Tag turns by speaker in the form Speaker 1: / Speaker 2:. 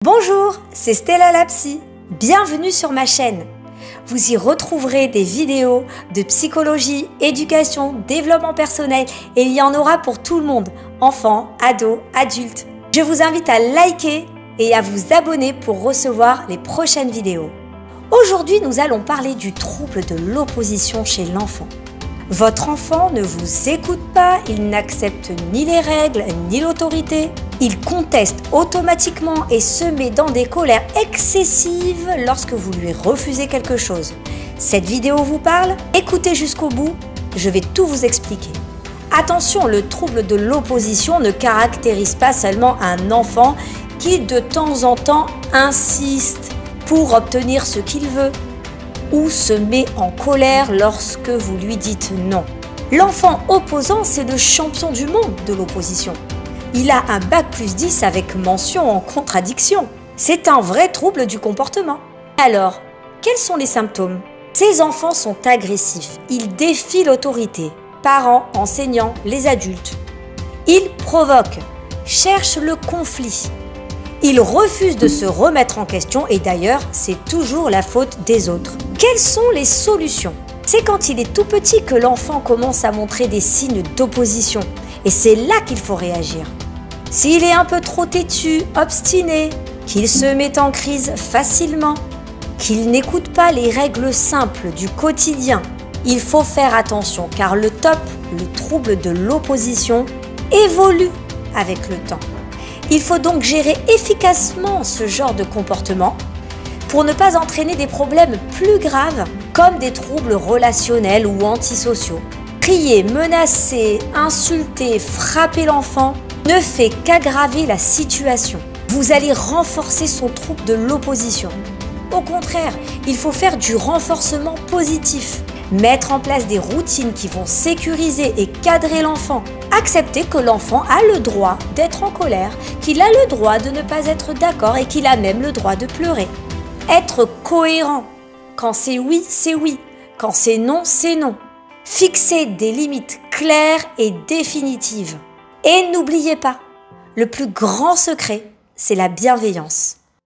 Speaker 1: Bonjour, c'est Stella la psy. Bienvenue sur ma chaîne. Vous y retrouverez des vidéos de psychologie, éducation, développement personnel et il y en aura pour tout le monde, enfants, ados, adultes. Je vous invite à liker et à vous abonner pour recevoir les prochaines vidéos. Aujourd'hui, nous allons parler du trouble de l'opposition chez l'enfant. Votre enfant ne vous écoute pas, il n'accepte ni les règles ni l'autorité. Il conteste automatiquement et se met dans des colères excessives lorsque vous lui refusez quelque chose. Cette vidéo vous parle? Écoutez jusqu'au bout, je vais tout vous expliquer. Attention, le trouble de l'opposition ne caractérise pas seulement un enfant qui de temps en temps insiste pour obtenir ce qu'il veut ou se met en colère lorsque vous lui dites non. L'enfant opposant, c'est le champion du monde de l'opposition. Il a un bac+10 avec mention en contradiction. C'est un vrai trouble du comportement. Alors, quels sont les symptômes? Ces enfants sont agressifs. Ils défient l'autorité. Parents, enseignants, les adultes. Ils provoquent, cherchent le conflit. Ils refusent de se remettre en question et d'ailleurs, c'est toujours la faute des autres. Quelles sont les solutions? C'est quand il est tout petit que l'enfant commence à montrer des signes d'opposition. Et c'est là qu'il faut réagir. S'il est un peu trop têtu, obstiné, qu'il se met en crise facilement, qu'il n'écoute pas les règles simples du quotidien, il faut faire attention car le trouble de l'opposition, évolue avec le temps. Il faut donc gérer efficacement ce genre de comportement pour ne pas entraîner des problèmes plus graves comme des troubles relationnels ou antisociaux. Crier, menacer, insulter, frapper l'enfant ne fait qu'aggraver la situation. Vous allez renforcer son trouble de l'opposition. Au contraire, il faut faire du renforcement positif. Mettre en place des routines qui vont sécuriser et cadrer l'enfant. Accepter que l'enfant a le droit d'être en colère, qu'il a le droit de ne pas être d'accord et qu'il a même le droit de pleurer. Être cohérent. Quand c'est oui, c'est oui. Quand c'est non, c'est non. Fixer des limites claires et définitives. Et n'oubliez pas, le plus grand secret, c'est la bienveillance.